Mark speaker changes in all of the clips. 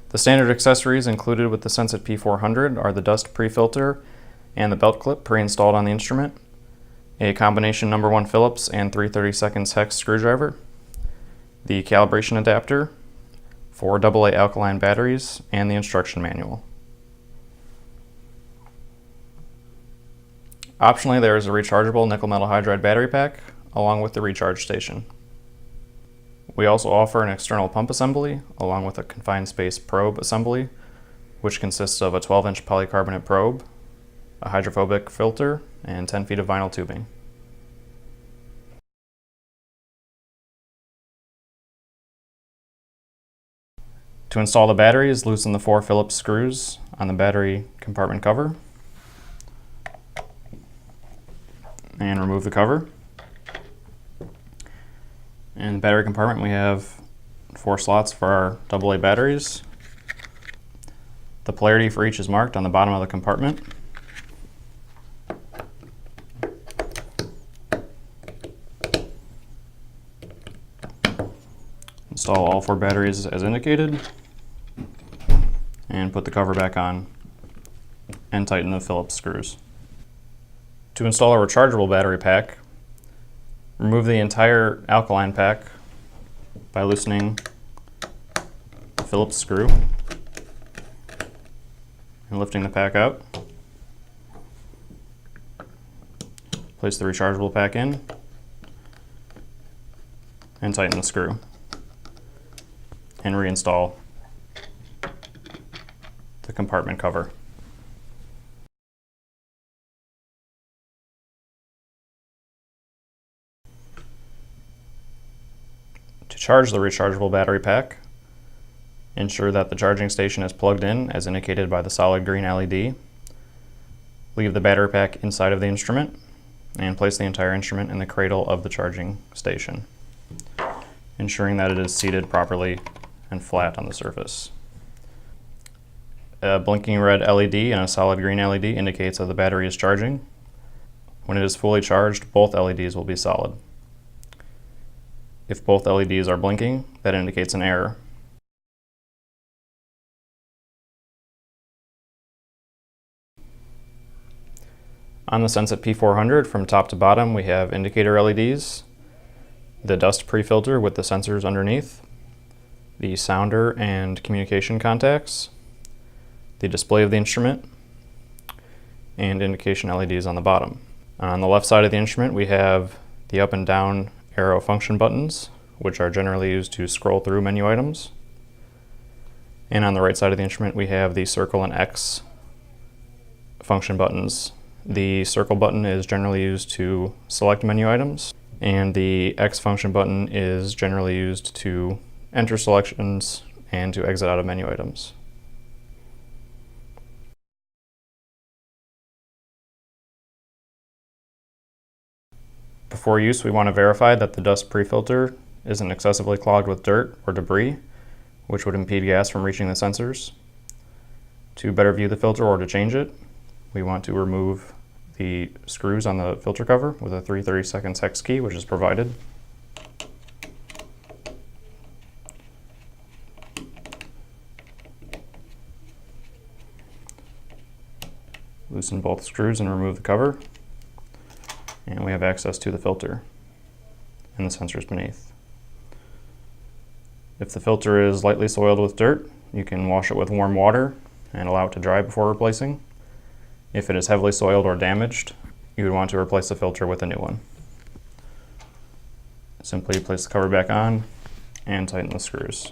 Speaker 1: The standard accessories included with the SENSIT P400 are the dust pre-filter and the belt clip pre-installed on the instrument, a combination number 1 Phillips and 3/32 hex screwdriver, the calibration adapter, 4 AA alkaline batteries, and the instruction manual. Optionally, there is a rechargeable nickel metal hydride battery pack along with the recharge station. We also offer an external pump assembly along with a confined space probe assembly, which consists of a 12-inch polycarbonate probe, a hydrophobic filter, and 10 feet of vinyl tubing. To install the batteries, loosen the 4 Phillips screws on the battery compartment cover and remove the cover. In the battery compartment, we have 4 slots for our AA batteries. The polarity for each is marked on the bottom of the compartment. Install all 4 batteries as indicated, and put the cover back on and tighten the Phillips screws. To install a rechargeable battery pack, remove the entire alkaline pack by loosening the Phillips screw and lifting the pack out. Place the rechargeable pack in and tighten the screw and reinstall the compartment cover. To charge the rechargeable battery pack, ensure that the charging station is plugged in as indicated by the solid green LED. Leave the battery pack inside of the instrument and place the entire instrument in the cradle of the charging station, ensuring that it is seated properly and flat on the surface. A blinking red LED and a solid green LED indicates that the battery is charging. When it is fully charged, both LEDs will be solid. If both LEDs are blinking, that indicates an error. On the SENSIT P400, from top to bottom, we have indicator LEDs, the dust pre-filter with the sensors underneath, the sounder and communication contacts, the display of the instrument, and indication LEDs on the bottom. On the left side of the instrument, we have the up and down arrow function buttons, which are generally used to scroll through menu items. And on the right side of the instrument, we have the circle and X function buttons. The circle button is generally used to select menu items, and the X function button is generally used to enter selections and to exit out of menu items. Before use, we want to verify that the dust pre-filter isn't excessively clogged with dirt or debris, which would impede gas from reaching the sensors. To better view the filter or to change it, we want to remove the screws on the filter cover with a 3/32 hex key, which is provided. Loosen both screws and remove the cover, and we have access to the filter and the sensors beneath. If the filter is lightly soiled with dirt, you can wash it with warm water and allow it to dry before replacing. If it is heavily soiled or damaged, you would want to replace the filter with a new one. Simply place the cover back on and tighten the screws.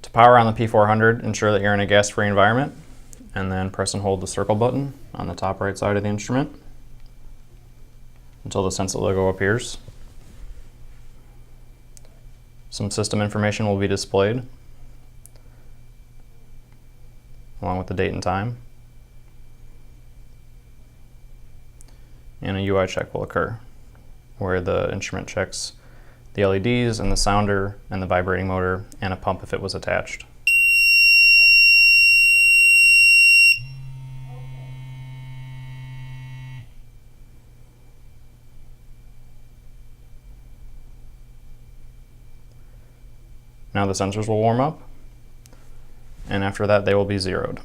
Speaker 1: To power on the P400, ensure that you're in a gas-free environment, and then press and hold the circle button on the top right side of the instrument until the SENSIT logo appears. Some system information will be displayed, along with the date and time. And a UI check will occur, where the instrument checks the LEDs and the sounder and the vibrating motor and a pump if it was attached. Now the sensors will warm up, and after that they will be zeroed.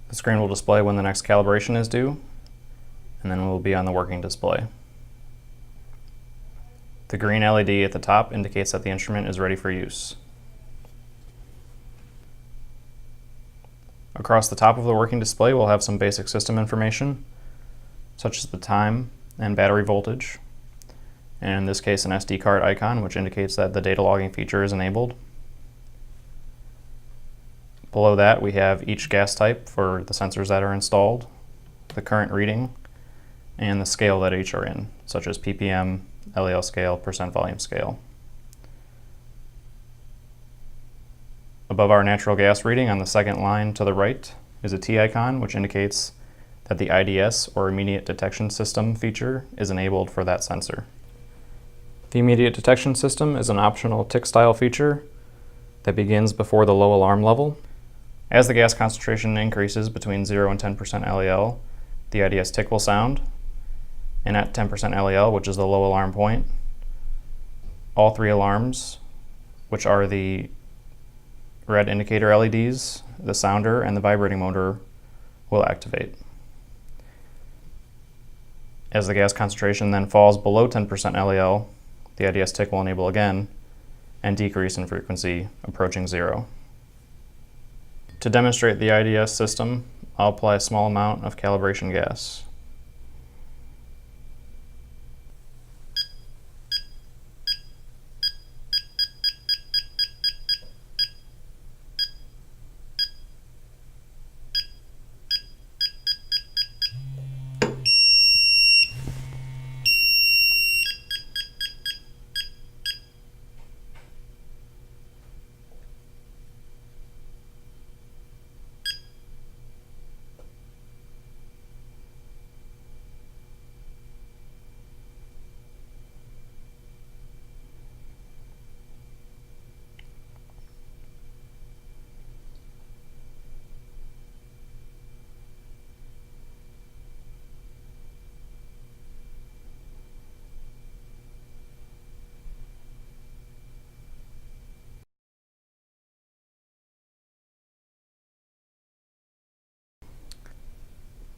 Speaker 1: The screen will display when the next calibration is due, and then we'll be on the working display. The green LED at the top indicates that the instrument is ready for use. Across the top of the working display we'll have some basic system information, such as the time and battery voltage, and in this case an SD card icon which indicates that the data logging feature is enabled. Below that we have each gas type for the sensors that are installed, the current reading, and the scale that each are in, such as ppm, LEL scale, percent volume scale. Above our natural gas reading on the second line to the right is a T icon which indicates that the IDS or immediate detection system feature is enabled for that sensor. The immediate detection system is an optional tick style feature that begins before the low alarm level. As the gas concentration increases between 0 and 10% LEL, the IDS tick will sound, and at 10% LEL, which is the low alarm point, all three alarms, which are the red indicator LEDs, the sounder, and the vibrating motor, will activate. As the gas concentration then falls below 10% LEL, the IDS tick will enable again and decrease in frequency, approaching 0. To demonstrate the IDS system, I'll apply a small amount of calibration gas.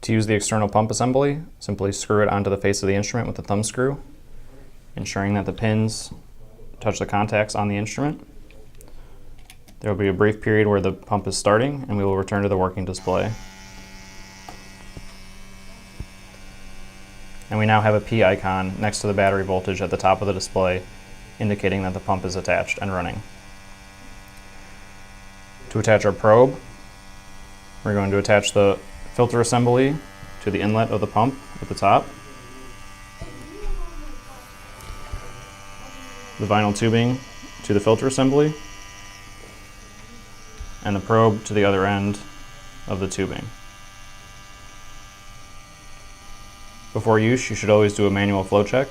Speaker 1: To use the external pump assembly, simply screw it onto the face of the instrument with the thumb screw, ensuring that the pins touch the contacts on the instrument. There will be a brief period where the pump is starting, and we will return to the working display. And we now have a P icon next to the battery voltage at the top of the display, indicating that the pump is attached and running. To attach our probe, we're going to attach the filter assembly to the inlet of the pump at the top, the vinyl tubing to the filter assembly, and the probe to the other end of the tubing. Before use, you should always do a manual flow check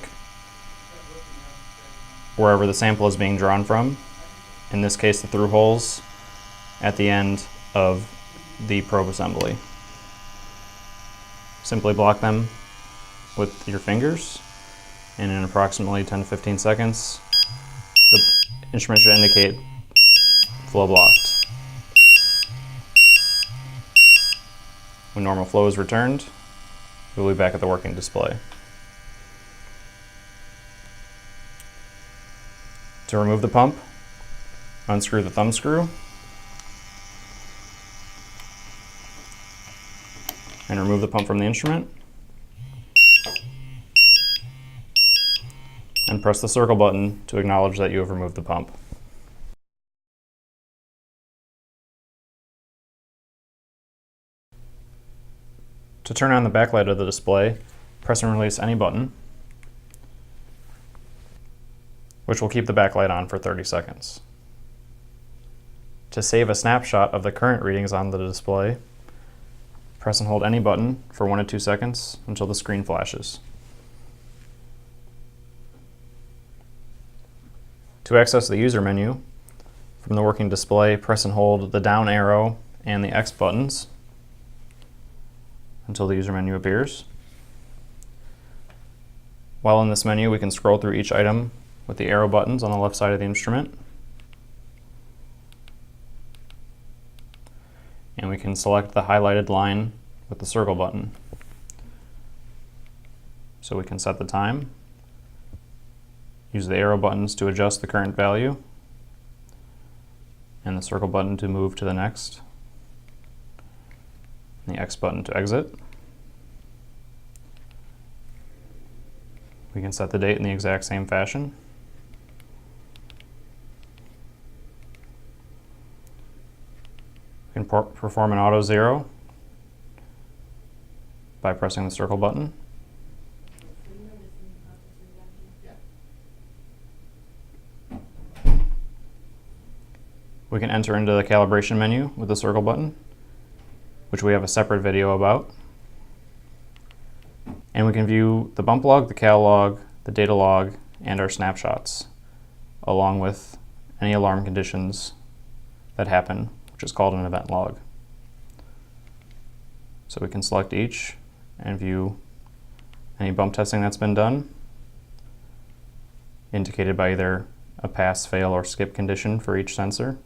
Speaker 1: wherever the sample is being drawn from, in this case the through holes at the end of the probe assembly. Simply block them with your fingers, and in approximately 10 to 15 seconds, the instrument should indicate flow blocked. When normal flow is returned, we'll be back at the working display. To remove the pump, unscrew the thumb screw and remove the pump from the instrument, and press the circle button to acknowledge that you have removed the pump. To turn on the backlight of the display, press and release any button, which will keep the backlight on for 30 seconds. To save a snapshot of the current readings on the display, press and hold any button for 1 to 2 seconds until the screen flashes. To access the user menu, from the working display, press and hold the down arrow and the X buttons until the user menu appears. While in this menu, we can scroll through each item with the arrow buttons on the left side of the instrument. And we can select the highlighted line with the circle button. So we can set the time, use the arrow buttons to adjust the current value, and the circle button to move to the next, and the X button to exit. We can set the date in the exact same fashion. We can perform an auto zero by pressing the circle button. We can enter into the calibration menu with the circle button, which we have a separate video about. And we can view the bump log, the cal log, the data log, and our snapshots, along with any alarm conditions that happen, which is called an event log. So we can select each and view any bump testing that's been done, indicated by either a pass, fail, or skip condition for each sensor.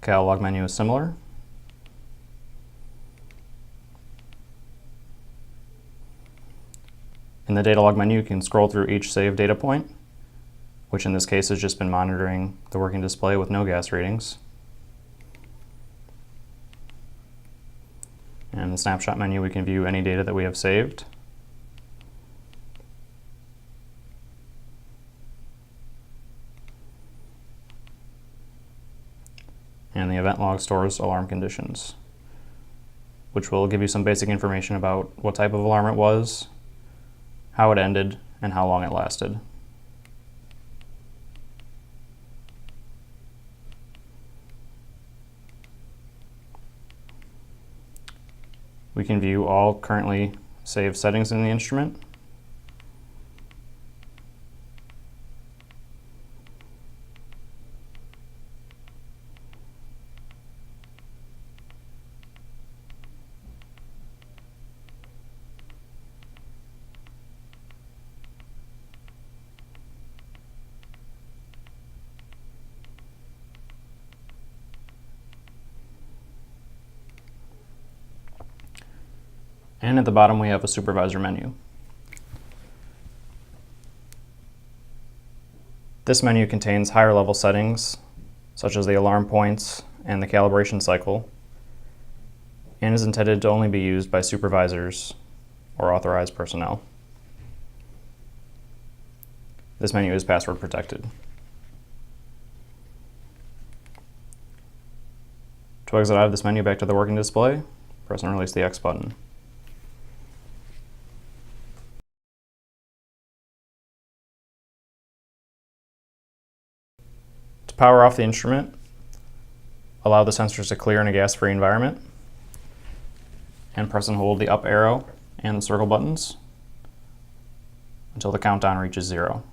Speaker 1: Cal log menu is similar. In the data log menu, you can scroll through each saved data point, which in this case has just been monitoring the working display with no gas readings. And in the snapshot menu, we can view any data that we have saved. And the event log stores alarm conditions, which will give you some basic information about what type of alarm it was, how it ended, and how long it lasted. We can view all currently saved settings in the instrument. And at the bottom we have a supervisor menu. This menu contains higher level settings, such as the alarm points and the calibration cycle, and is intended to only be used by supervisors or authorized personnel. This menu is password protected. To exit out of this menu back to the working display, press and release the X button. To power off the instrument, allow the sensors to clear in a gas-free environment, and press and hold the up arrow and the circle buttons until the countdown reaches 0.